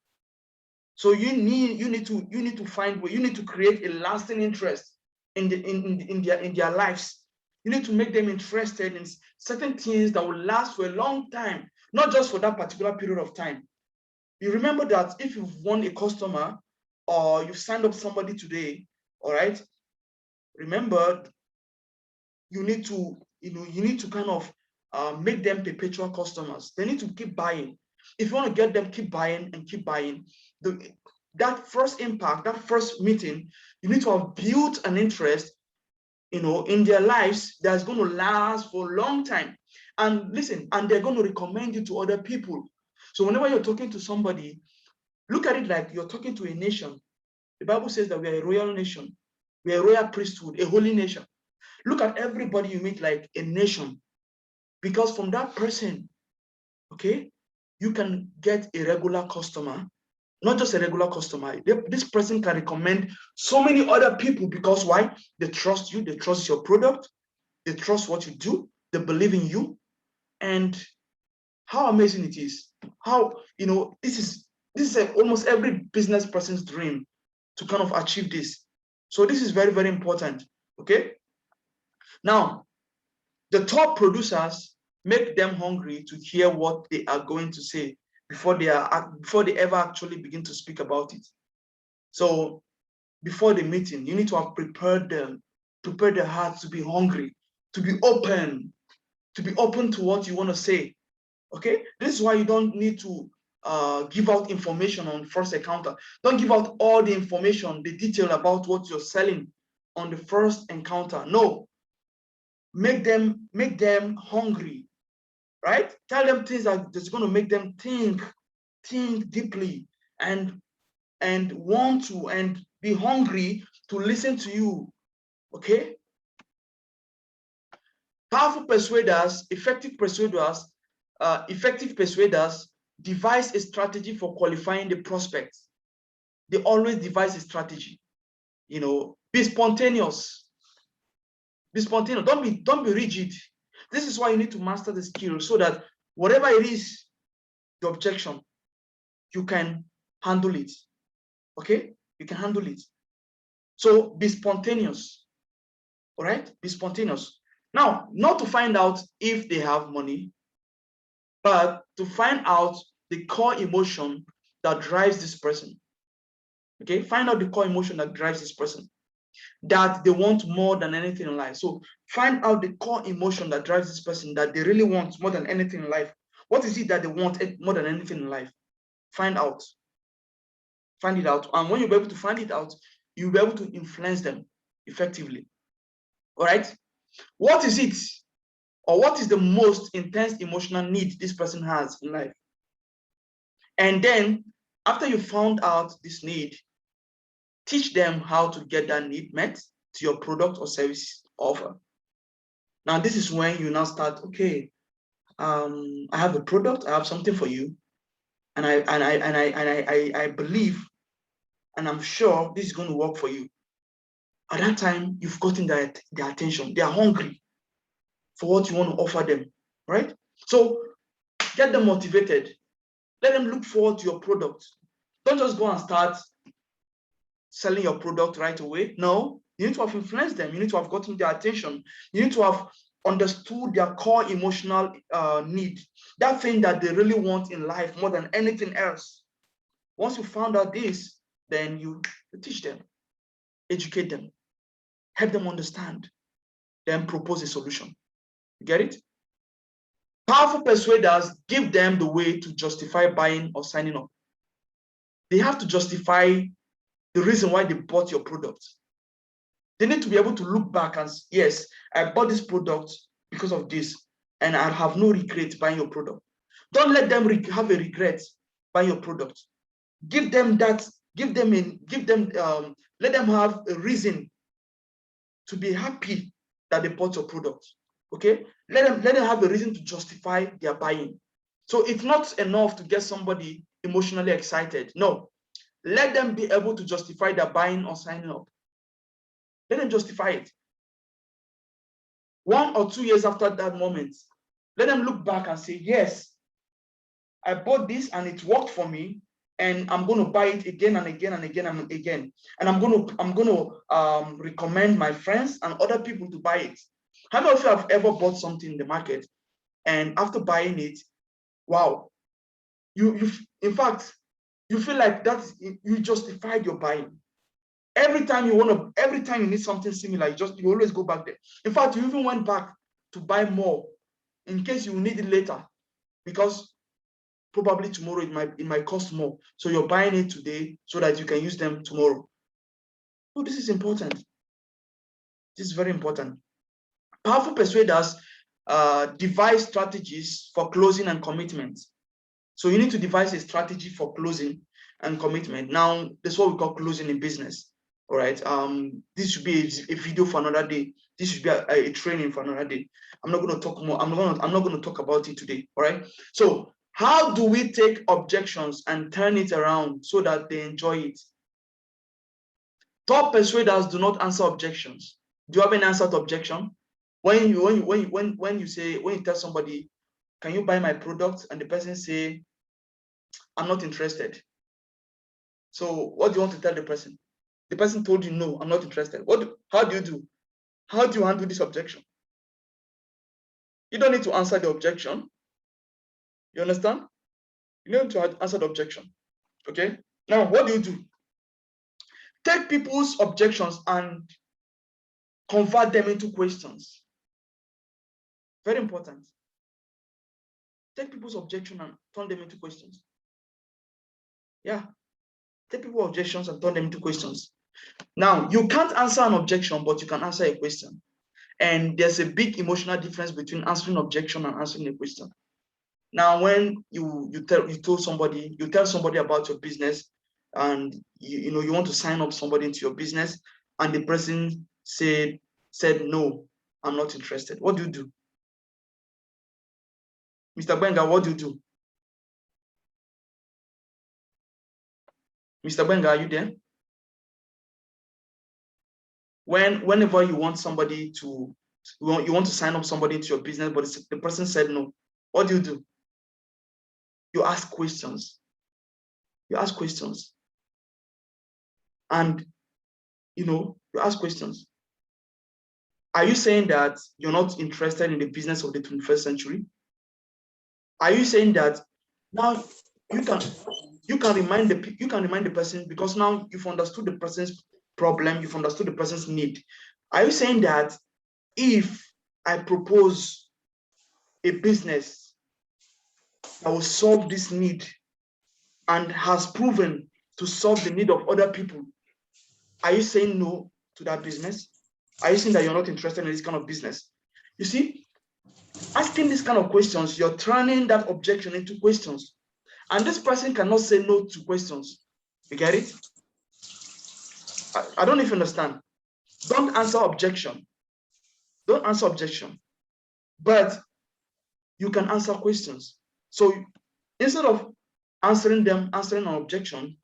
So you need to create a lasting interest in their lives. You need to make them interested in certain things that will last for a long time, not just for that particular period of time. You remember that if you've won a customer or you've signed up somebody today, all right, remember you need to kind of make them perpetual customers. They need to keep buying. If you want to get them, keep buying and keep buying. That first impact, that first meeting, you need to have built an interest, in their lives that's going to last for a long time. And listen, and they're going to recommend you to other people. So whenever you're talking to somebody, look at it like you're talking to a nation. The Bible says that we are a royal nation. We are a royal priesthood, a holy nation. Look at everybody you meet like a nation. Because from that person, okay, you can get a regular customer, not just a regular customer. This person can recommend so many other people because why? They trust you, they trust your product, they trust what you do, they believe in you. And how amazing it is. How, this is almost every business person's dream to kind of achieve this. So this is very, very important. Okay. Now, the top producers make them hungry to hear what they are going to say before they ever actually begin to speak about it. So before the meeting, you need to have prepared their hearts to be hungry, to be open to what you want to say. Okay, this is why you don't need to give out information on first encounter. Don't give out all the information, the detail about what you're selling on the first encounter. No, make them hungry, right? Tell them things that's going to make them think deeply and and want to and be hungry to listen to you. Okay? Powerful persuaders, effective persuaders, devise a strategy for qualifying the prospect. They always devise a strategy. You know, be spontaneous. Be spontaneous. Don't be rigid. This is why you need to master the skill so that whatever it is, the objection, you can handle it. Okay? You can handle it. So be spontaneous. All right? Be spontaneous. Now, not to find out if they have money, but to find out the core emotion that drives this person. Okay? Find out the core emotion that drives this person, that they want more than anything in life. So find out the core emotion that drives this person, that they really want more than anything in life. What is it that they want more than anything in life? Find out. Find it out. And when you'll be able to find it out, you'll be able to influence them effectively. All right? What is it, or what is the most intense emotional need this person has in life? And then, after you found out this need, teach them how to get that need met to your product or service offer. Now, this is when you now start, okay, I have a product, I have something for you, and I believe, and I'm sure this is going to work for you. At that time, you've gotten their attention. They are hungry for what you want to offer them, right? So get them motivated. Let them look forward to your product. Don't just go and start selling your product right away. No, you need to have influenced them. You need to have gotten their attention. You need to have understood their core emotional need, that thing that they really want in life more than anything else. Once you found out this, then you teach them, educate them, help them understand, then propose a solution. You get it? Powerful persuaders give them the way to justify buying or signing up. They have to justify the reason why they bought your product. They need to be able to look back and say, yes, I bought this product because of this, and I have no regret buying your product. Don't let them have a regret buying your product. Give them that, let them have a reason to be happy that they bought your product. Okay? Let them have a reason to justify their buying. So it's not enough to get somebody emotionally excited. No. Let them be able to justify their buying or signing up. Let them justify it. 1 or 2 years after that moment, let them look back and say, yes, I bought this and it worked for me, and I'm going to buy it again and again and again and again. And I'm going to recommend my friends and other people to buy it. How many of you have ever bought something in the market, and after buying it, wow, in fact, you feel like you justified your buying. Every time you need something similar, you always go back there. In fact, you even went back to buy more in case you need it later, because probably tomorrow it might cost more. So you're buying it today so that you can use them tomorrow. So this is important. This is very important. Powerful persuaders devise strategies for closing and commitment. So you need to devise a strategy for closing and commitment. Now, that's what we call closing in business. All right. This should be a video for another day. This should be a training for another day. I'm not going to talk more. I'm not going to talk about it today. All right. So how do we take objections and turn it around so that they enjoy it? Top persuaders do not answer objections. Do you have an answer to objection? When you tell somebody, can you buy my product? And the person say, I'm not interested. So what do you want to tell the person? The person told you, no, I'm not interested. How do you do? How do you handle this objection? You don't need to answer the objection. You understand? You don't need to answer the objection. Okay? Now, what do? Take people's objections and convert them into questions. Very important. Take people's objection and turn them into questions. Yeah. Take people's objections and turn them into questions. Now, you can't answer an objection, but you can answer a question. And there's a big emotional difference between answering an objection and answering a question. Now, when you tell somebody about your business, and you want to sign up somebody into your business, and the person said no, I'm not interested. What do? Mr. Benga, what do? Mr. Benga, are you there? Whenever you want somebody to, you want to sign up somebody into your business, but the person said no, what do? You ask questions. You ask questions. And, you ask questions. Are you saying that you're not interested in the business of the 21st century? Are you saying that now you can remind the person, because now you've understood the person's problem, you've understood the person's need. Are you saying that if I propose a business that will solve this need and has proven to solve the need of other people, are you saying no to that business? Are you saying that you're not interested in this kind of business? You see, asking these kind of questions, you're turning that objection into questions. And this person cannot say no to questions. You get it? I don't know if you understand. Don't answer objection. Don't answer objection. But you can answer questions. So instead of answering an objection,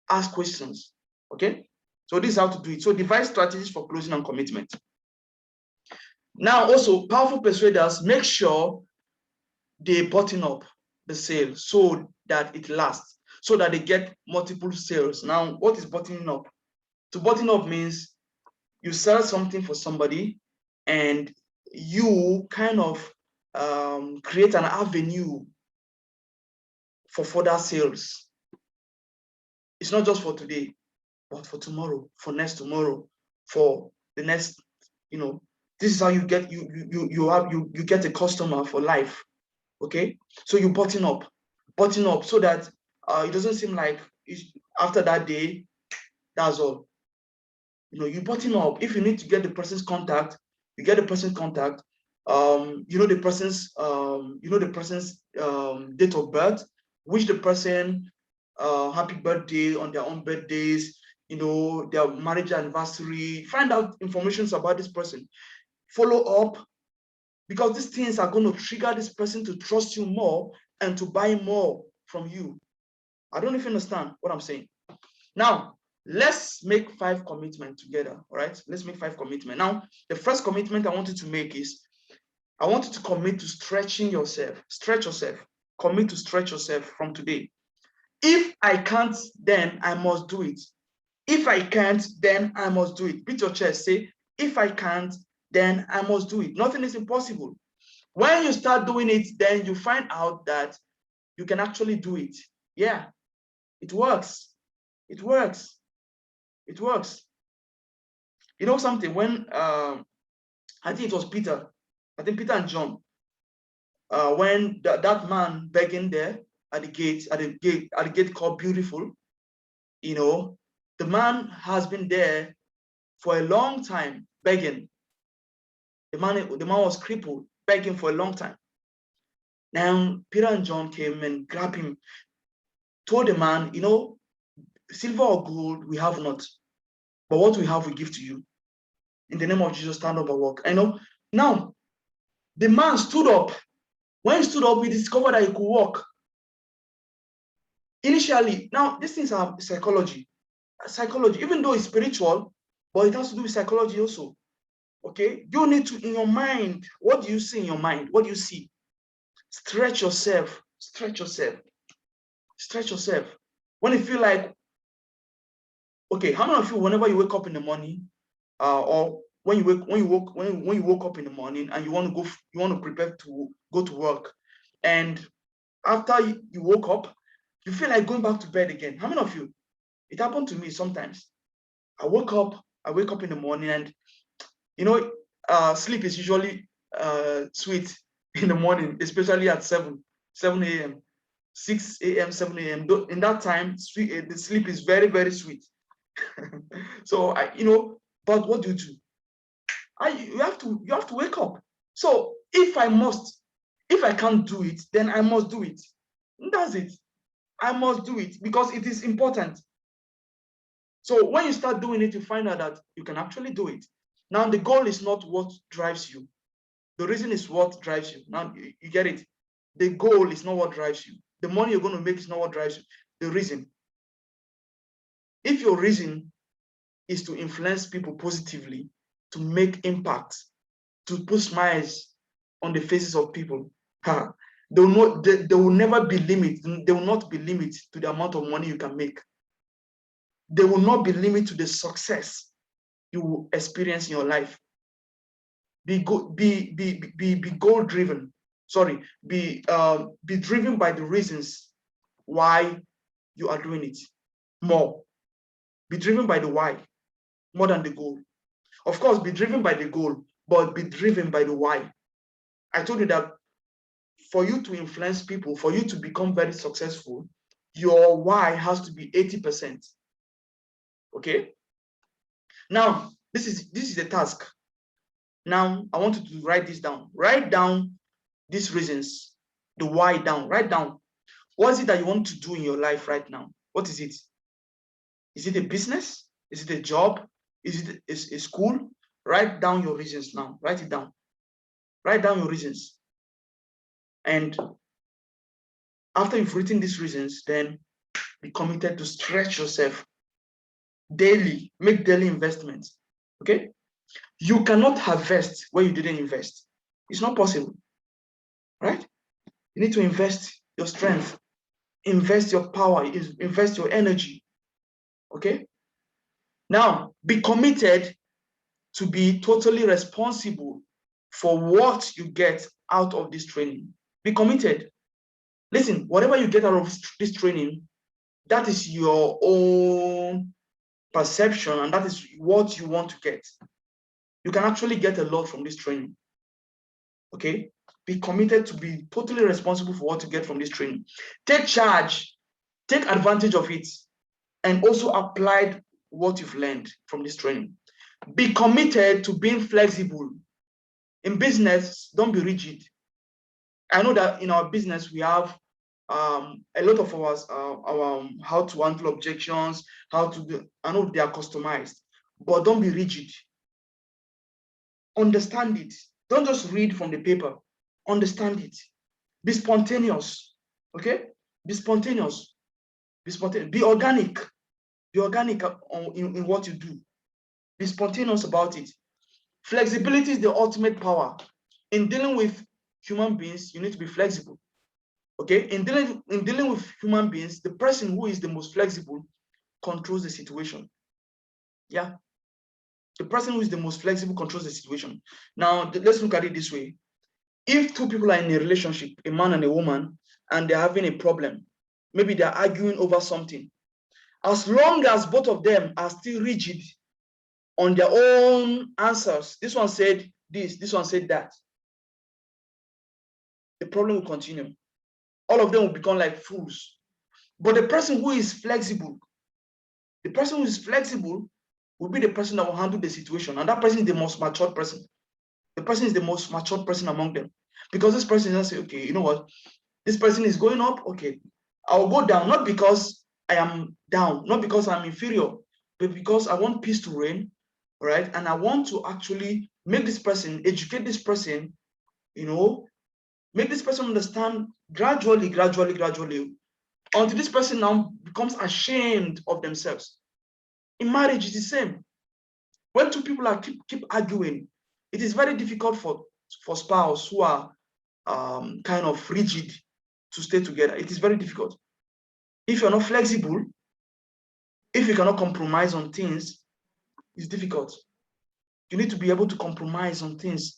ask questions. Okay? So this is how to do it. So devise strategies for closing and commitment. Now, also, powerful persuaders make sure they button up the sale so that it lasts, so that they get multiple sales. Now, what is buttoning up? To button up means you sell something for somebody and you kind of create an avenue for further sales. It's not just for today, but for tomorrow, for next tomorrow, for the next, this is how you get you get a customer for life. Okay, so you button up so that it doesn't seem like after that day, that's all. You button up. If you need to get the person's contact, you get the person's contact. The person's date of birth, wish the person happy birthday on their own birthdays, their marriage anniversary, find out information about this person, follow up, because these things are going to trigger this person to trust you more and to buy more from you. I don't know if you understand what I'm saying. Now, let's make 5 commitments together, all right? Let's make 5 commitments. Now, the first commitment I want you to make is, I want you to commit to stretching yourself. Stretch yourself. Commit to stretch yourself from today. If I can't, then I must do it. If I can't, then I must do it. Beat your chest. Say, if I can't, then I must do it. Nothing is impossible. When you start doing it, then you find out that you can actually do it. Yeah, it works. It works. It works. You know something? When I think it was Peter, I think Peter and John, when that man begging there at the gate called Beautiful, the man has been there for a long time begging. The man was crippled, begging for a long time. Now Peter and John came and grabbed him, told the man, silver or gold we have not, but what we have we give to you. In the name of Jesus, stand up and walk. Now the man stood up. When he stood up, he discovered that he could walk. Initially, now these things are psychology, even though it's spiritual, but it has to do with psychology also. Okay, you need to, in your mind, what do you see in your mind? What do you see? Stretch yourself. When you feel like, okay, how many of you, whenever you wake up in the morning, or when you woke up in the morning and you want to prepare to go to work, and after you woke up, you feel like going back to bed again? How many of you? It happened to me sometimes. I wake up in the morning, and sleep is usually sweet in the morning, especially at 7 a.m., 6 a.m., 7 a.m. In that time, the sleep is very, very sweet. So but what do? You have to wake up. So if I can't do it, then I must do it. And that's it. I must do it because it is important. So when you start doing it, you find out that you can actually do it. Now, the goal is not what drives you. The reason is what drives you. Now, you get it. The goal is not what drives you. The money you're going to make is not what drives you. The reason. If your reason is to influence people positively, to make impact, to put smiles on the faces of people, they will never be limited. They will not be limited to the amount of money you can make. They will not be limited to the success you will experience in your life. Be goal driven. Sorry, be driven by the reasons why you are doing it more. Be driven by the why more than the goal. Of course, be driven by the goal, but be driven by the why. I told you that for you to influence people, for you to become very successful, your why has to be 80%. Okay? Now, this is a task. Now, I want you to write this down. Write down these reasons, the why down. Write down. What is it that you want to do in your life right now? What is it? Is it a business? Is it a job? Is it a school? Write down your reasons now. Write it down. Write down your reasons. And after you've written these reasons, then be committed to stretch yourself daily. Make daily investments. Okay? You cannot harvest where you didn't invest. It's not possible. Right? You need to invest your strength, invest your power, invest your energy. Okay? Now, be committed to be totally responsible for what you get out of this training. Be committed. Listen, whatever you get out of this training, that is your own perception, and that is what you want to get. You can actually get a lot from this training. Okay? Be committed to be totally responsible for what you get from this training. Take charge, take advantage of it, and also apply what you've learned from this training. Be committed to being flexible. In business, don't be rigid. I know that in our business, we have a lot of our how to handle objections, how to do, I know they are customized, but don't be rigid. Understand it. Don't just read from the paper. Understand it. Be spontaneous. Okay? Be spontaneous. Be spontaneous. Be organic. Be organic in what you do. Be spontaneous about it. Flexibility is the ultimate power. In dealing with human beings, you need to be flexible. Okay? In dealing with human beings, the person who is the most flexible controls the situation. Yeah. The person who is the most flexible controls the situation. Now, let's look at it this way. If two people are in a relationship, a man and a woman, and they're having a problem, maybe they're arguing over something, as long as both of them are still rigid on their own answers, this one said this one said that, the problem will continue. All of them will become like fools. But the person who is flexible, will be the person that will handle the situation. And that person is the most matured person. The person is the most matured person among them. Because this person is going to say, okay, you know what? This person is going up, okay. I'll go down, not because I am down, not because I'm inferior, but because I want peace to reign, right? And I want to actually make this person, educate this person, you know, make this person understand gradually, until this person now becomes ashamed of themselves. In marriage, it's the same. When two people are keep arguing, it is very difficult for spouse who are kind of rigid to stay together. It is very difficult. If you're not flexible, if you cannot compromise on things, it's difficult. You need to be able to compromise on things.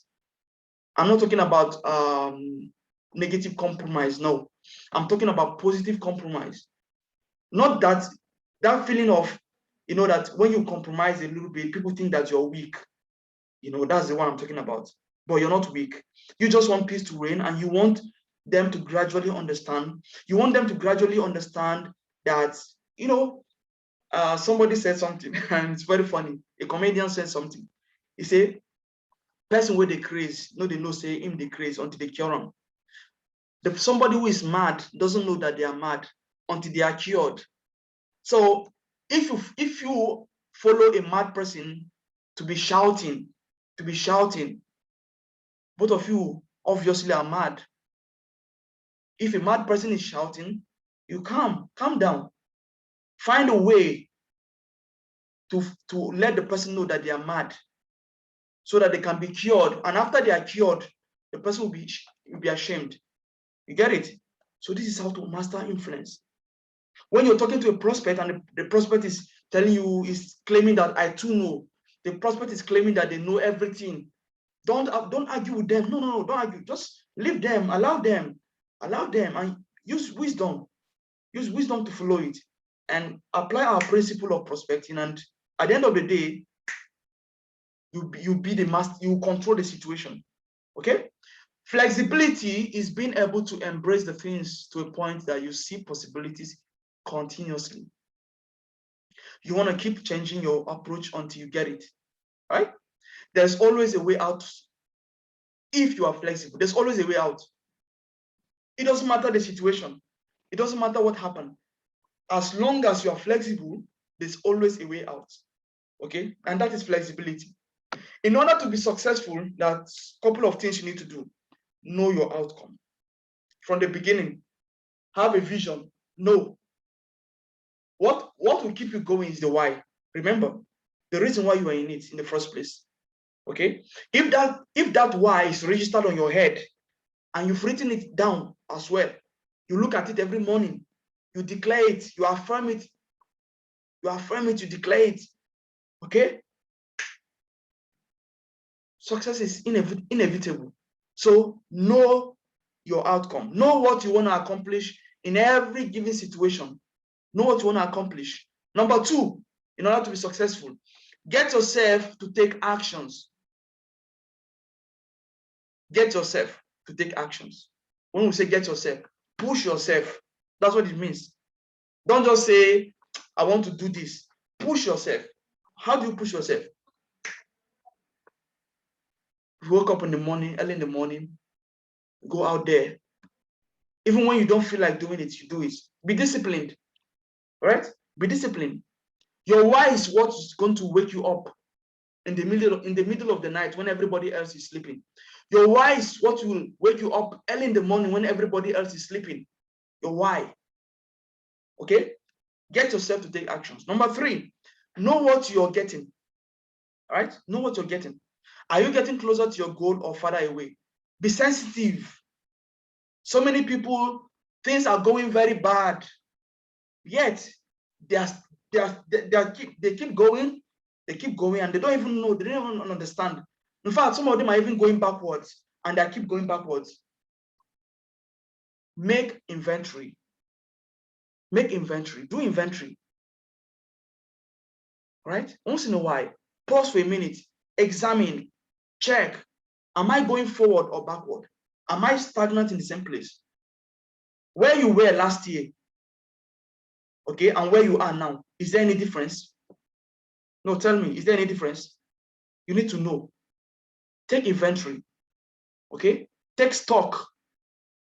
I'm not talking about negative compromise. No, I'm talking about positive compromise. Not that feeling of, you know, that when you compromise a little bit, people think that you're weak. You know, that's the one I'm talking about. But you're not weak. You just want peace to reign, and you want them to gradually understand. You want them to gradually understand that, you know, somebody said something, and it's very funny. A comedian said something. He said, person where they craze, no, they know say him they craze until they cure him. Somebody who is mad doesn't know that they are mad until they are cured. So if you follow a mad person to be shouting, both of you obviously are mad. If a mad person is shouting, you calm down. Find a way to let the person know that they are mad, so that they can be cured. And after they are cured, the person will be ashamed. You get it? So this is how to master influence. When you're talking to a prospect and the prospect is telling you, is claiming that I too know, the prospect is claiming that they know everything, don't argue with them. No, don't argue. Just leave them, allow them, and use wisdom to follow it, and apply our principle of prospecting. And at the end of the day, you be the master, you control the situation. Okay? Flexibility is being able to embrace the things to a point that you see possibilities continuously. You want to keep changing your approach until you get it, right? There's always a way out. If you are flexible, there's always a way out. It doesn't matter the situation. It doesn't matter what happened. As long as you are flexible, there's always a way out. Okay? And that is flexibility. In order to be successful, that's a couple of things you need to do. Know your outcome. From the beginning, have a vision. Know. What will keep you going is the why. Remember, the reason why you are in it in the first place. Okay? If that why is registered on your head and you've written it down as well, you look at it every morning, you declare it, you affirm it, you declare it. Okay? Success is inevitable. So know your outcome. Know what you want to accomplish in every given situation. Know what you want to accomplish. Number two, in order to be successful, get yourself to take actions. Get yourself to take actions. When we say get yourself, push yourself. That's what it means. Don't just say, I want to do this. Push yourself. How do you push yourself? You wake up in the morning, early in the morning, go out there. Even when you don't feel like doing it, you do it. Be disciplined, right? Be disciplined. Your why is what is going to wake you up in the middle of the night when everybody else is sleeping. Your why is what will wake you up early in the morning when everybody else is sleeping. Your why. Okay? Get yourself to take actions. Number three, know what you're getting. All right? Know what you're getting. Are you getting closer to your goal or farther away? Be sensitive. So many people, things are going very bad, yet they keep going, and they don't even know, they don't even understand. In fact, some of them are even going backwards, and they keep going backwards. Make inventory. Make inventory. Do inventory. Right? Once in a while, pause for a minute, examine, check. Am I going forward or backward? Am I stagnant in the same place? Where you were last year, okay, and where you are now, is there any difference? No, tell me, is there any difference? You need to know. Take inventory, okay? Take stock.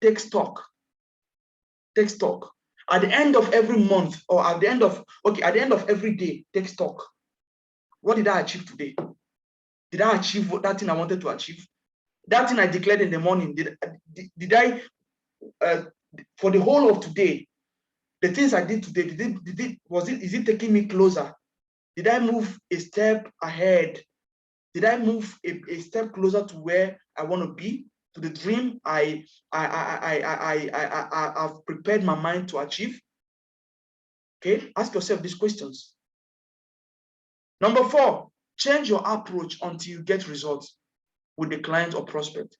Take stock. Take stock. At the end of every month, or at the end of every day, take stock. What did I achieve today? Did I achieve that thing I wanted to achieve? That thing I declared in the morning, did I, for the whole of today, the things I did today, is it taking me closer? Did I move a step ahead? Did I move a step closer to where I want to be, to the dream I've prepared my mind to achieve? Okay, ask yourself these questions. Number four, change your approach until you get results with the client or prospect.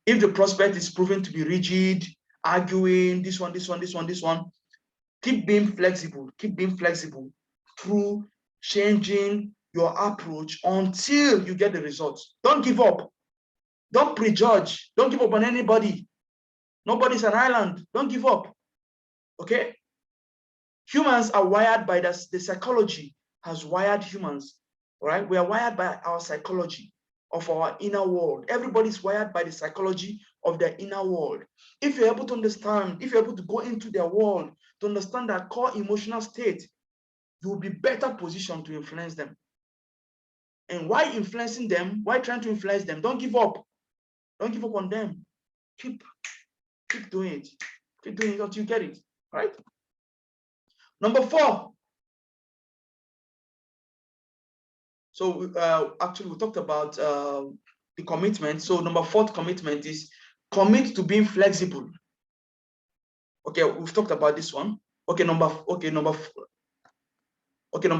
If the prospect is proven to be rigid, arguing, this one, keep being flexible. Keep being flexible through changing your approach until you get the results. Don't give up. Don't prejudge. Don't give up on anybody. Nobody's an island. Don't give up. Okay? Humans are wired by the psychology has wired humans. All right? We are wired by our psychology of our inner world. Everybody's wired by the psychology of their inner world. If you're able to understand, if you're able to go into their world, to understand their core emotional state, you will be better positioned to influence them. And why influencing them? Why trying to influence them? Don't give up. Don't give up on them. Keep doing it. Keep doing it until you get it. Right? Number 4. So actually, we talked about the commitment. So number 4th commitment is commit to being flexible. Okay, we've talked about this one. Okay, number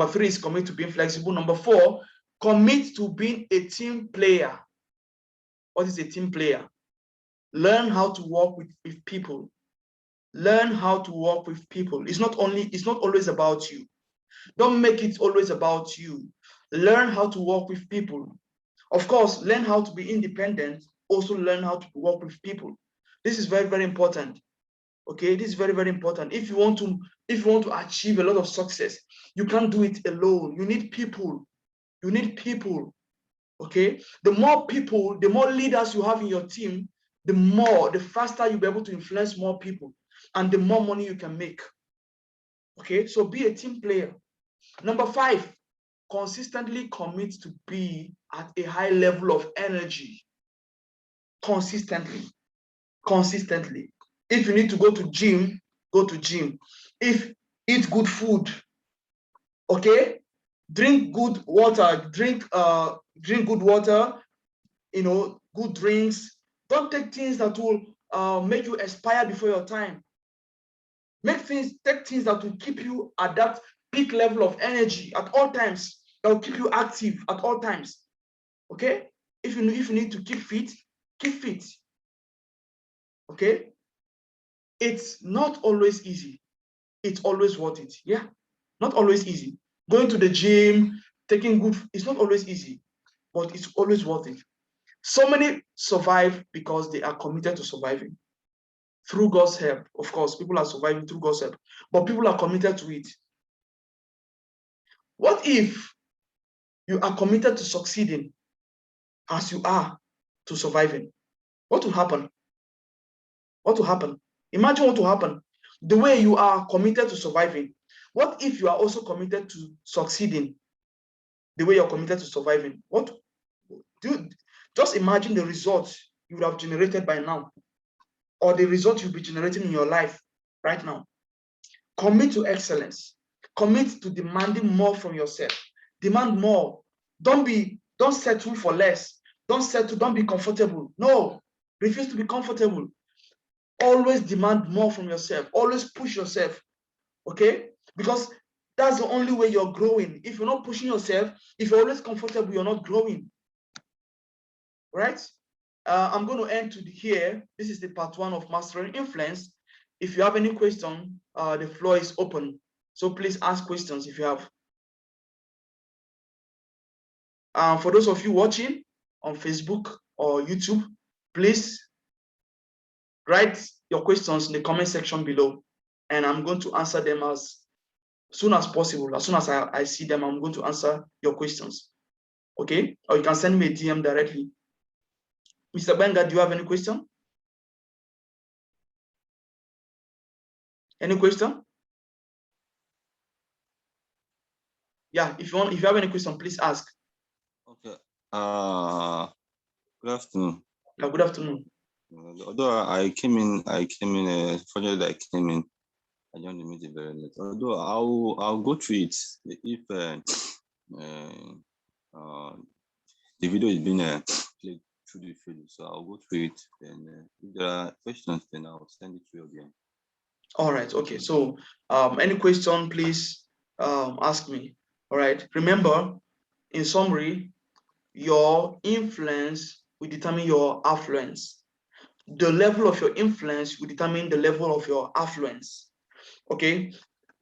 3 is commit to being flexible. Number 4, commit to being a team player. What is a team player? Learn how to work with people. Learn how to work with people. It's not always about you. Don't make it always about you. Learn how to work with people. Of course, learn how to be independent. Also learn how to work with people. This is very, very important. Okay, this is very, very important. If you want to achieve a lot of success, you can't do it alone. You need people. You need people. Okay, the more people, the more leaders you have in your team, the faster you'll be able to influence more people, and the more money you can make. Okay, so be a team player. Number 5, consistently commit to be at a high level of energy. Consistently. If you need to go to gym, go to gym. Eat good food. Okay, drink good water. Drink good water. Good drinks. Don't take things that will make you expire before your time. Take things that will keep you at that peak level of energy at all times. That will keep you active at all times. Okay? If you need to keep fit, keep fit. Okay? It's not always easy. It's always worth it. Yeah? Not always easy. Going to the gym, taking good, it's not always easy, but it's always worth it. So many survive because they are committed to surviving. Through God's help, of course, people are surviving through God's help, but people are committed to it. What if you are committed to succeeding as you are to surviving? What will happen? What will happen? Imagine what will happen. The way you are committed to surviving, what if you are also committed to succeeding the way you're committed to surviving? Just imagine the results you would have generated by now, or the results you'll be generating in your life right now. Commit to excellence. Commit to demanding more from yourself. Demand more. Don't settle for less. Don't be comfortable. No, refuse to be comfortable. Always demand more from yourself. Always push yourself. Okay? Because that's the only way you're growing. If you're not pushing yourself, if you're always comfortable, you're not growing. Right? I'm going to end here. This is the part 1 of Mastering Influence. If you have any question, the floor is open. So please ask questions if you have. For those of you watching on Facebook or YouTube, please write your questions in the comment section below, and I'm going to answer them as soon as possible. As soon as I see them, I'm going to answer your questions. Okay? Or you can send me a DM directly. Mr. Benga, do you have any question? Any question? Yeah, if you have any question, please ask. Okay. Good afternoon. Yeah, good afternoon. Although I came in, fortunately I came in. I joined the meeting very late. Although I'll go through it if the video is being played through the video, so I'll go through it. And if there are questions, then I'll send it to you again. All right. Okay. So, any question, please ask me. All right. Remember, in summary, your influence will determine your affluence. The level of your influence will determine the level of your affluence. Okay.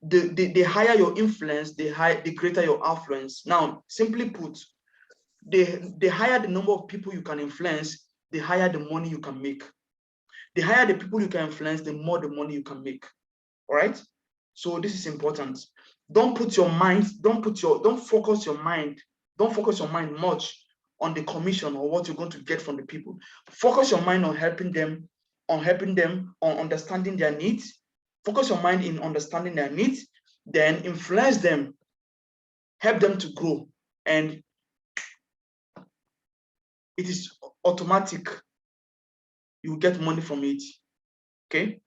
The higher your influence, the greater your affluence. Now, simply put, the higher the number of people you can influence, the higher the money you can make. The higher the people you can influence, the more the money you can make. All right. So this is important. Don't focus your mind much on the commission or what you're going to get from the people. Focus your mind on helping them, on understanding their needs. Focus your mind in understanding their needs, then influence them, help them to grow, and it is automatic. You get money from it. Okay.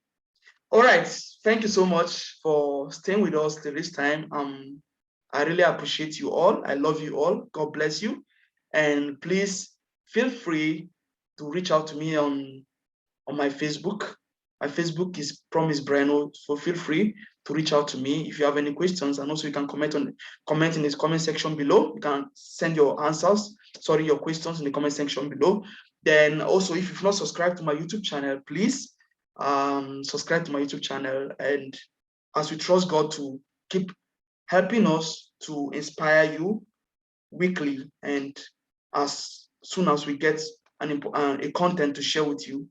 All right. Thank you so much for staying with us till this time. I really appreciate you all. I love you all. God bless you. And please feel free to reach out to me on my Facebook. My Facebook is Promise Breno. So feel free to reach out to me if you have any questions. And also you can comment in this comment section below. You can send your your questions in the comment section below. Then also, if you've not subscribed to my YouTube channel, please subscribe to my YouTube channel. And as we trust God to keep helping us to inspire you weekly, and as soon as we get a content to share with you.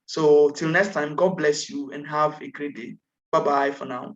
So till next time, God bless you and have a great day. Bye-bye for now.